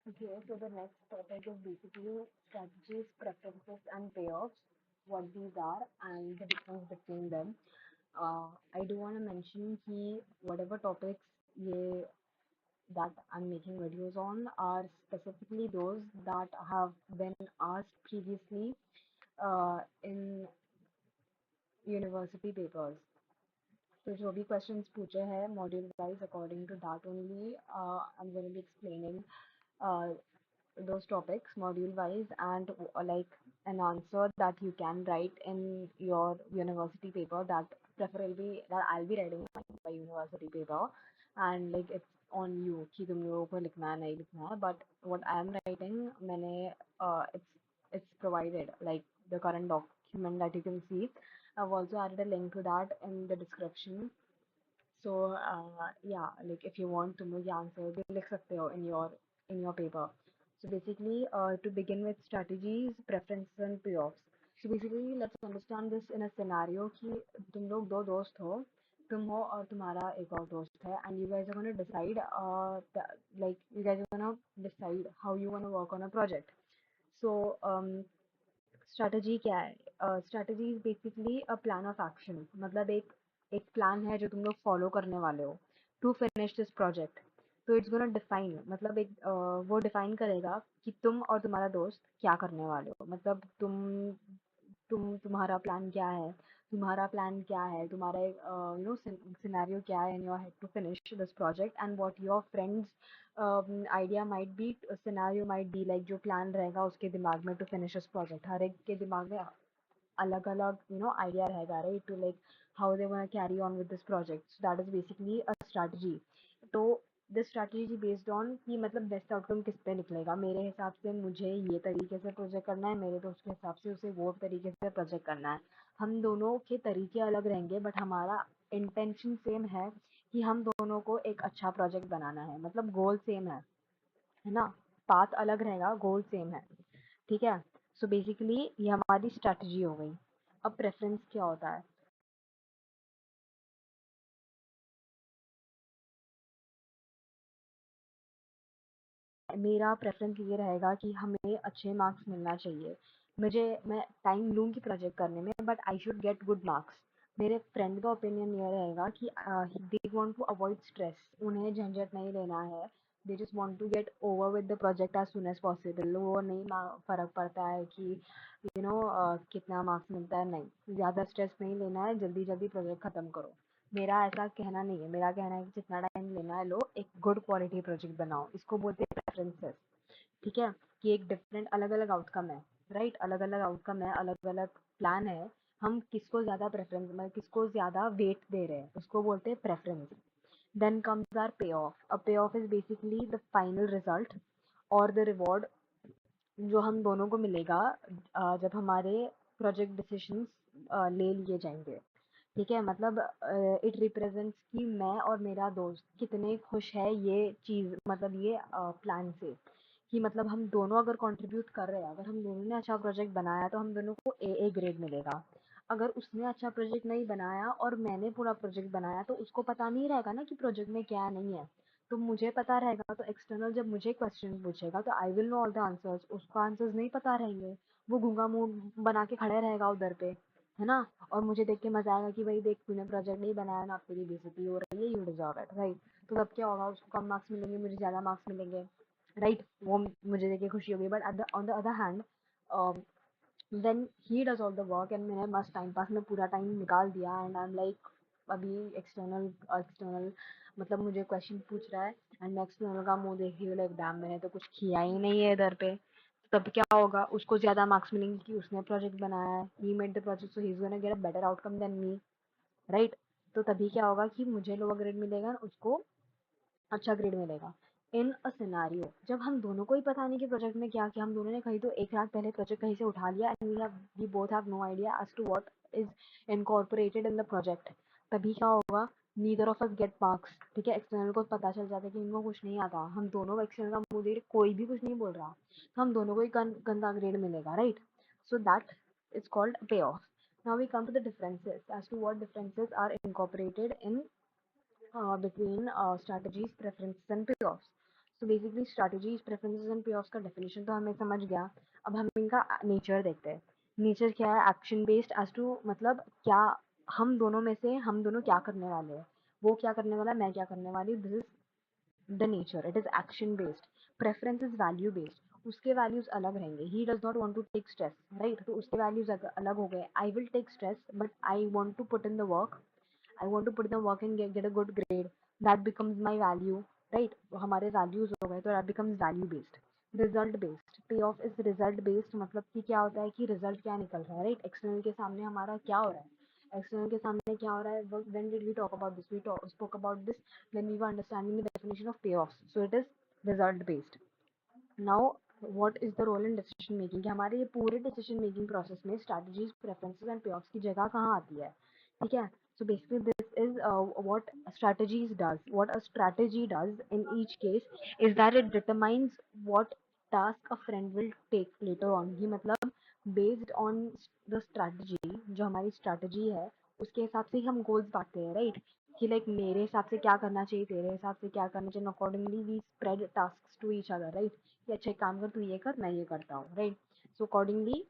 Okay, so the next topic is basically strategies, preferences, and payoffs, what these are, and the difference between them. I do want to mention कि whatever topics ये that I'm making videos on are specifically those that have been asked previously in university papers. So जो भी questions पूछे हैं module wise according to that only I'm going to be explaining uh, those topics module wise and like an answer that you can write in your university paper that preferably that I'll be writing my university paper and like it's on you कि तुम लोगों को लिखना है नहीं लिखना है but what I am writing मैंने it's provided like the current document that you can see. I've also added a link to that in the description. So yeah, like if you want to know the answer, भी लिख सकते हो in your paper. So basically, to begin with strategies, preferences and payoffs. So basically, let's understand this in a scenario कि तुम लोग दो दोस्त हो, तुम हो और तुम्हारा एक और दोस्त है, and you guys are gonna decide, like you guys are gonna decide how you wanna work on a project. So strategy क्या है strategy is basically a plan of action मतलब एक प्लान है जो तुम लोग फॉलो करने वाले हो टू फिनिश दिस प्रोजेक्ट तो इट्स गोना डिफाइन मतलब वो डिफाइन करेगा कि तुम और तुम्हारा दोस्त क्या करने वाले हो मतलब तुम्हारा प्लान क्या है तुम्हारा यू नो सिनेरियो क्या है in your head to finish this project and what your friends idea might be scenario might be like जो प्लान रहेगा उसके दिमाग में टू फिनिश दिस प्रोजेक्ट हर एक के दिमाग में अलग अलग यू नो आइडिया रहेगा right to like how they want carry on with this project so that is basically a strategy तो दिस स्ट्रैटेजी बेस्ड ऑन कि मतलब बेस्ट आउटकम किस पे निकलेगा मेरे हिसाब से मुझे ये तरीके से प्रोजेक्ट करना है मेरे दोस्त के हिसाब से उसे वो तरीके से प्रोजेक्ट करना है हम दोनों के तरीके अलग रहेंगे बट हमारा इंटेंशन सेम है कि हम दोनों को एक अच्छा प्रोजेक्ट बनाना है मतलब गोल सेम है ना पाथ अलग रहेगा गोल सेम है ठीक है सो बेसिकली ये हमारी स्ट्रैटेजी हो गई अब प्रेफरेंस क्या होता है मेरा प्रेफरेंस ये रहेगा कि हमें अच्छे मार्क्स मिलना चाहिए मुझे मैं टाइम लूँगी प्रोजेक्ट करने में but I should get good marks मेरे फ्रेंड का ओपिनियन ये रहेगा कि they want to avoid stress उन्हें झंझट नहीं लेना है they just want to get over with the project as soon as possible वो नहीं फर्क पड़ता है कि यू नो कितना मार्क्स मिलता है नहीं ज़्यादा स्ट्रेस नहीं लेना है जल्दी जल्दी प्रोजेक्ट खत्म करो मेरा ऐसा कहना नहीं है मेरा कहना है कि जितना टाइम लेना है लो एक गुड क्वालिटी प्रोजेक्ट बनाओ इसको बोलते हैं प्रेफरेंसेस ठीक है कि एक डिफरेंट अलग अलग आउटकम है राइट अलग अलग आउटकम है अलग अलग प्लान है हम किसको ज्यादा प्रेफरेंस मतलब किसको ज्यादा वेट दे रहे हैं उसको बोलते हैं preference then comes are pay of a पे off is basically the final result और द रिवॉर्ड जो हम दोनों को मिलेगा जब हमारे प्रोजेक्ट डिसीजंस ले लिए जाएंगे ठीक है मतलब इट रिप्रेजेंट्स कि मैं और मेरा दोस्त कितने खुश है ये चीज़ मतलब ये प्लान से कि मतलब हम दोनों अगर कंट्रीब्यूट कर रहे हैं अगर हम दोनों ने अच्छा प्रोजेक्ट बनाया तो हम दोनों को ए ग्रेड मिलेगा अगर उसने अच्छा प्रोजेक्ट नहीं बनाया और मैंने पूरा प्रोजेक्ट बनाया तो उसको पता नहीं रहेगा ना कि प्रोजेक्ट में क्या नहीं है तो मुझे पता रहेगा तो एक्सटर्नल जब मुझे क्वेश्चन पूछेगा तो I will know all the answers उसको आंसर्स नहीं पता रहेंगे वो गूंगा मुंह बना के खड़े रहेगा उधर पे है ना और मुझे देख के मजा आएगा कि भाई देख तूने प्रोजेक्ट नहीं बनाया ना तेरी बेइज्जती हो रही है यू डिजर्व इट राइट तो तब क्या होगा उसको कम मार्क्स मिलेंगे मुझे ज्यादा मार्क्स मिलेंगे राइट वो मुझे देख के खुशी होगी but on the other hand then he does all the work and मैंने मस्त टाइम पास में पूरा टाइम निकाल दिया एंड आई एम लाइक अभी एक्सटर्नल मतलब मुझे क्वेश्चन पूछ रहा है एंड मैं एक्सटर्नल का मुंह देख रही हूँ लाइक डैम मैंने तो कुछ किया ही नहीं है इधर पे तब क्या होगा उसको ज्यादा मार्क्स मिलेंगे कि उसने प्रोजेक्ट बनाया है he made the project so he is gonna get a better outcome than me right तो तभी क्या होगा कि मुझे लोअर ग्रेड मिलेगा और उसको अच्छा ग्रेड मिलेगा इन अ सिनेरियो जब हम दोनों को ही पता नहीं कि प्रोजेक्ट में क्या किया हम दोनों ने कहीं तो एक रात पहले प्रोजेक्ट कहीं से उठा लिया and we both have no idea as to what is incorporated in the project तभी क्या होगा neither of us get marks ठीक है एक्सटर्नल को पता चल जाता है कि इनको कुछ नहीं आता हम दोनों एक्सटर्नल का मुंह देख कोई भी कुछ नहीं बोल रहा तो हम दोनों को ही गंदा ग्रेड मिलेगा right so that is called पे of now we come to the differences as to what differences are incorporated in between strategies, preferences, and payoffs. So basically strategies, preferences and पे ऑफ्स का definition तो हमें समझ गया। अब हम इनका नेचर देखते हैं। नेचर क्या है? एक्शन बेस्ड एज टू मतलब क्या हम दोनों में से हम दोनों क्या करने वाले हैं, वो क्या करने वाला है, मैं क्या करने वाली हूँ, this is the nature, it is action based. Preference is value based, उसके वैल्यूज अलग रहेंगे। He does not want to take stress, right, तो उसके वैल्यूज अलग हो गए। I will take stress but I want to put in the work, I want to put in the work and get a good grade. That becomes my value, right? तो हमारे values हो गए, तो that becomes value based. Result based, pay off is result based, मतलब कि क्या होता है कि result क्या निकल रहा है, right? External के सामने हमारा क्या हो रहा है, external के सामने क्या हो रहा है, when did we talk about this? Spoke about this when we were understanding the definition of payoffs. So it is result based. Now what is the role in decision making, कि हमारे ये पूरे डिसीजन मेकिंग प्रोसेस में strategies, preferences and payoffs की जगह कहाँ आती है, ठीक है? So basically this is what strategies does, what a strategy does in each case is that it determines what task a friend will take later on. ही मतलब बेस्ड ऑन द स्ट्रैटेजी, जो हमारी स्ट्रैटेजी है उसके हिसाब से ही हम goals बांटते हैं, राइट? कि लाइक मेरे हिसाब से क्या करना चाहिए, तेरे हिसाब से क्या करना चाहिए, accordingly we spread task to each other, right? कि अच्छा एक काम कर, तू ये कर, मैं ये करता हूँ, right? So accordingly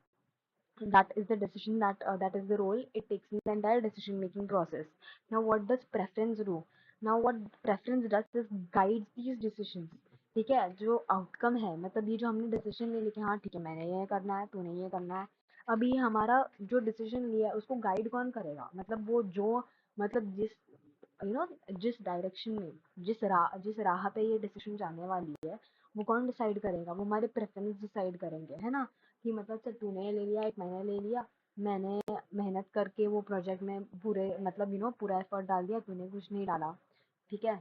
that is the decision that is the role it takes in the entire decision making process. Now what does preference do? Now what preference does is guides these decisions, ठीक है? जो outcome है, मतलब ये जो हमने decision ले लिया कि हाँ ठीक है मैंने ये करना है, तूने ये करना है, अभी हमारा जो डिसीजन लिया है उसको गाइड कौन करेगा? मतलब वो जो मतलब जिस जिस डायरेक्शन में, जिस राह पे ये डिसीजन जाने वाली है, वो कौन डिसाइड करेगा? वो हमारे प्रेफरेंस डिसाइड करेंगे, है ना? कि मतलब चल तूने ले लिया, एक मैंने ले लिया, मैंने मेहनत करके वो प्रोजेक्ट में पूरे मतलब पूरा एफर्ट डाल दिया, तूने कुछ नहीं डाला, ठीक है?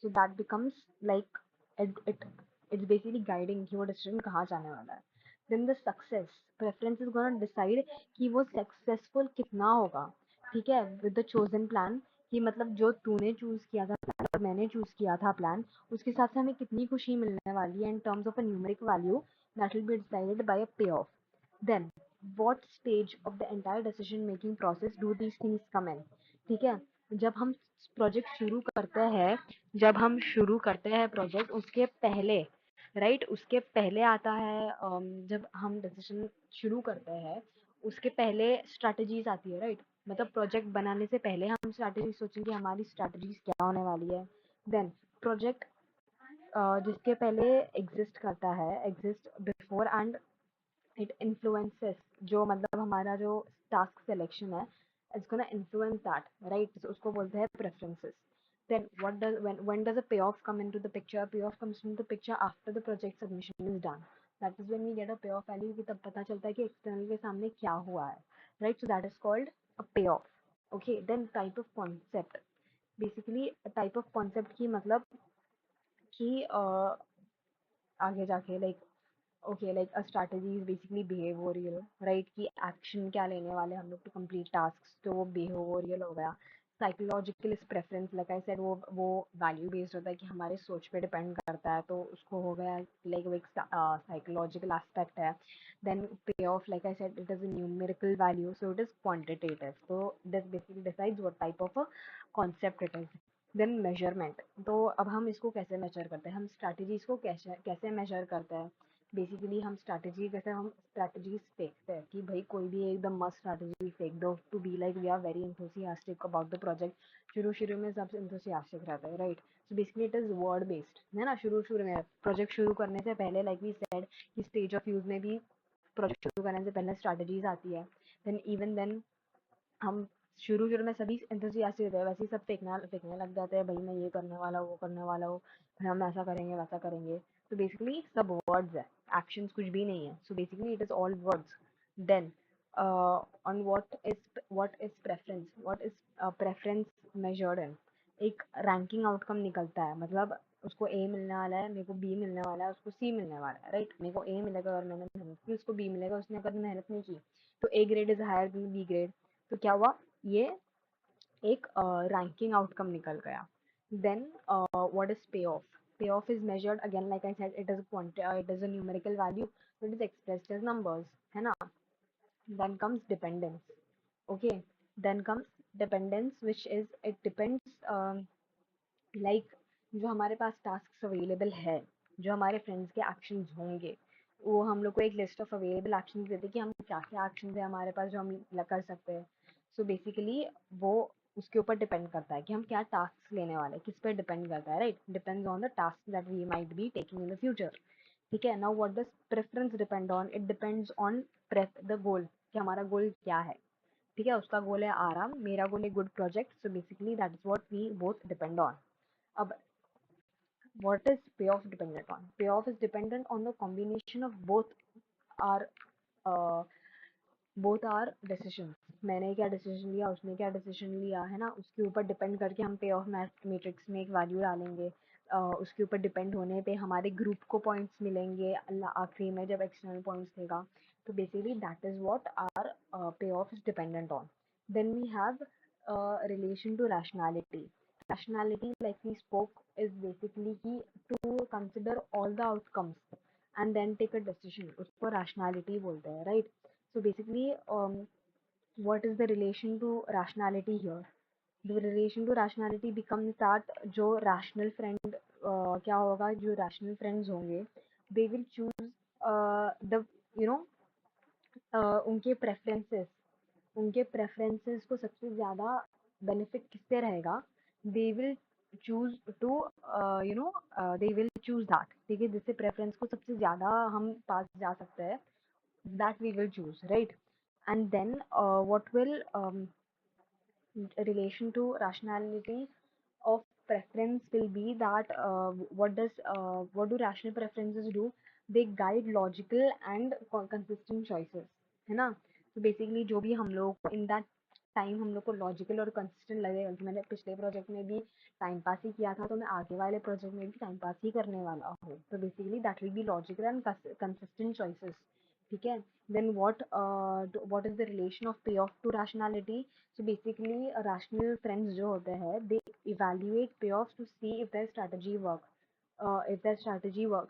So that becomes like it it's basically guiding कि वो डिसीजन कहाँ जाने वाला है। Then the success, preference is gonna decide कि वो सक्सेसफुल कितना होगा, ठीक है, विद द चोजन प्लान। कि मतलब जो तूने चूज किया था प्लान और मैंने चूज किया था प्लान, उसके हिसाब से हमें कितनी खुशी मिलने वाली है in terms of a numeric value, that will be decided by a payoff. Then, what stage of the entire decision making process do these things come in? ठीक है? जब हम प्रोजेक्ट शुरू करते हैं, जब हम शुरू करते हैं प्रोजेक्ट, उसके पहले, राइट, उसके पहले आता है जब हम डिसीजन शुरू करते हैं उसके पहले स्ट्रैटेजीज आती है, राइट? मतलब प्रोजेक्ट बनाने से पहले हम स्ट्रैटेजी सोचेंगे, हमारी स्ट्रैटेजीज क्या होने वाली है। देन प्रोजेक्ट जिसके पहले एग्जिस्ट करता है, exist before and it influences, जो मतलब हमारा जो टास्क सिलेक्शन है, it's gonna influence that, right? उसको बोलते हैं preferences. then what does when does a payoff come into the picture? Payoff comes into the picture after the project submission is done. That is when we get a payoff value, कि तब पता चलता है कि external के सामने क्या हुआ है, right? So that is called a payoff. Okay, then type of concept, basically type of concept की मतलब कि आगे जाके like okay, like a strategy is basically behavioural, right? कि एक्शन क्या लेने वाले हम लोग टू कंप्लीट टास्क, तो वो बिहेवियरल हो गया। Psychological is preference, like I said, वो वैल्यू बेस्ड होता है कि हमारे सोच पे डिपेंड करता है, तो उसको हो गया लाइक वो एक साइकोलॉजिकल एस्पेक्ट है। देन पे of, like I said, it is a numerical value, so it is quantitative, so this basically decides what type of a concept it is. Then measurement, तो अब हम इसको कैसे मेजर करते हैं, हम स्ट्रैटेजीज को कैसे कैसे मेजर करते हैं? बेसिकली हम स्ट्रैटेजी जैसे हम स्ट्रैटेजीज फेंकते हैं कि भाई कोई भी एकदम मस्त स्ट्रैटेजी फेंक दो to be like we are very enthusiastic about the project. शुरू शुरू में सब इंथुसियास्टिक रहता है, right? So basically it is word based, है ना? शुरू शुरू में प्रोजेक्ट शुरू करने से पहले, लाइक वी सेड, कि स्टेज ऑफ यूज में भी प्रोजेक्ट शुरू करने से पहले स्ट्रैटेजीज आती है। देन इवन देन हम शुरू-शुरू में सभी एंथुसियास्टिक होते हैं, वैसे ही सब फेंकना फेंकने लग जाते हैं, भाई मैं ये करने वाला हूँ, वो करने वाला हूँ, फिर हम ऐसा करेंगे, वैसा करेंगे। तो बेसिकली सब वर्ड्स है, एक्शंस कुछ भी नहीं है। So basically it is all words. Then on what is preference, what is preference measured in, एक रैंकिंग आउटकम निकलता है, मतलब उसको ए मिलने वाला है, मेरे को बी मिलने वाला है, उसको सी मिलने वाला है, राइट? मेरे को ए मिलेगा अगर मैंने मेहनत की, उसको बी मिलेगा उसने अगर मेहनत नहीं की। तो A grade is higher than B grade, तो क्या हुआ, ये एक रैंकिंग आउटकम निकल गया। Then what is pay off? Pay off is measured again, like I said, it is a numerical value, it is expressed as numbers, है ना? Then comes dependence, okay, then comes dependence, which is it depends, like जो हमारे पास task available है, जो हमारे friends के actions होंगे, वो हम लोग को एक लिस्ट ऑफ अवेलेबल एक्शंस देते हैं कि हम क्या क्या एक्शंस है हमारे पास जो हम कर सकते हैं। सो बेसिकली वो उसके ऊपर डिपेंड करता है कि हम क्या टास्क लेने वाले हैं, किस पे डिपेंड करता है, right? Depends on the task that we might be taking in the future. ठीक है, now what does preference depend on? It depends on the goal, कि हमारा गोल क्या है। ठीक है, उसका गोल है आराम, मेरा गोल है good project. So basically that is what we both depend on. अब what is payoff dependent on? Payoff is dependent on the combination of our uh, both our decisions. मैंने क्या डिसीजन लिया, उसने क्या डिसीजन लिया, है ना? उसके ऊपर डिपेंड करके हम पे ऑफ मैट्रिक्स में एक वैल्यू डालेंगे। उसके ऊपर डिपेंड होने पे हमारे ग्रुप को पॉइंट्स मिलेंगे आखिरी में जब एक्सटर्नल पॉइंट्स देगा। तो basically that is what our pay off is dependent on. Then we have relation to rationality. Rationality, like we spoke, is basically to consider all the outcomes and then take a decision. उसको rationality बोलते हैं, right? So basically, what is the relation to rationality here? The relation to rationality becomes that जो rational friend क्या होगा, जो rational friends होंगे, they will choose the you know उनके preferences को सबसे ज़्यादा बेनिफिट किससे रहेगा, they will choose to they will choose that. ठीक है, जिससे प्रेफरेंस को सबसे ज़्यादा हम पास जा सकते हैं, that we will choose, right? And then what will relation to rationality of preference will be that what do rational preferences do? They guide logical and consistent choices, है ना? तो बेसिकली जो भी हम लोग इन दैट टाइम हम लोग को लॉजिकल और कंसिस्टेंट लगेगा कि मैंने पिछले प्रोजेक्ट में भी टाइम पास ही किया था, तो मैं आगे वाले प्रोजेक्ट में भी टाइम पास ही करने वाला हूँ। तो basically that will be logical and consistent choices. ठीक है, then what is the relation of payoff to rationality? So basically rational friends जो होते हैं, they evaluate payoffs to see if their strategy works.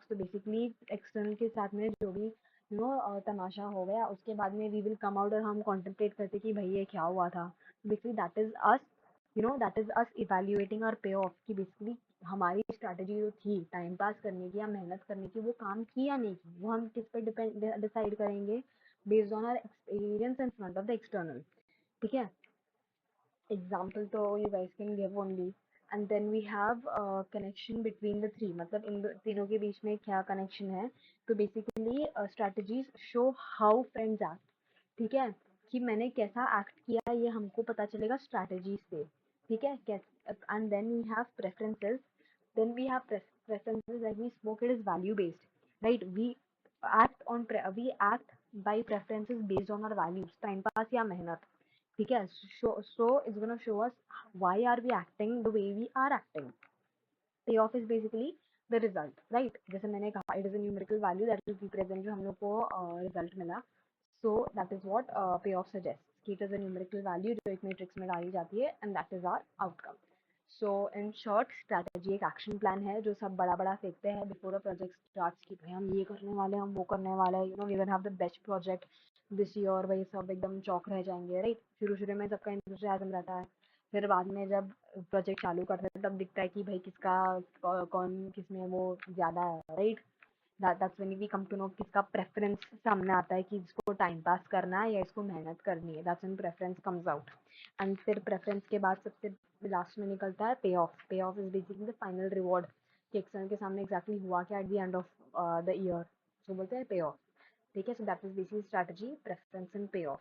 So basically external के साथ में जो भी तमाशा हो गया, उसके बाद में we will come out और हम contemplate करते कि भाई ये क्या हुआ था। Basically that is us evaluating our payoff, कि basically हमारी स्ट्रैटेजी जो थी टाइम पास करने की या मेहनत करने की, वो काम की या नहीं की, वो हम किस पर डिसाइड करेंगे? Based on our experience in front of the external. ठीक है, एग्जाम्पल तो you guys can give only. And then we have connection between the three, मतलब इन तीनों के बीच में क्या कनेक्शन है? तो basically strategies show how friends act। ठीक है, कि मैंने कैसा एक्ट किया ये हमको पता चलेगा स्ट्रैटेजी से। ठीक है, and then we have preferences. then we have preferences, like we spoke, it is value based, right? We act by preferences based on our values, time pass या मेहनत। ठीक है, so it's gonna show us why are we acting the way we are acting। payoff is basically the result, right? जैसे मैंने कहा, it is a numerical value that will represent जो हम लोग को result मिला। so that is what payoff suggests, कि it is a numerical value जो एक matrix में डाली जाती है, and that is our outcome। so in short, strategy एक action plan है जो सब बड़ा बड़ा फेंकते हैं before a project starts, कि भाई हम ये करने वाले हैं, हम वो करने वाले हैं, we will have the best project this year। भाई सब एकदम चौक रह जाएंगे, राइट? शुरू शुरू में सबका इंतजाम रहता है, फिर बाद में जब प्रोजेक्ट चालू करते हैं तब दिखता है कि भाई कौन किसमें वो ज़्यादा है, राइट? That's when we come to know किसका प्रेफरेंस सामने आता है, कि इसको टाइम पास करना है या इसको मेहनत करनी है। That's when preference comes out. And फिर प्रेफरेंस के बाद सबसे लास्ट में निकलता है pay off. Pay off is basically the final reward, कि एक्सटर्नल के सामने एग्जैक्टली हुआ क्या at the end of the year, so बोलते हैं पे ऑफ। ठीक है, so that is basically strategy, preference and pay of.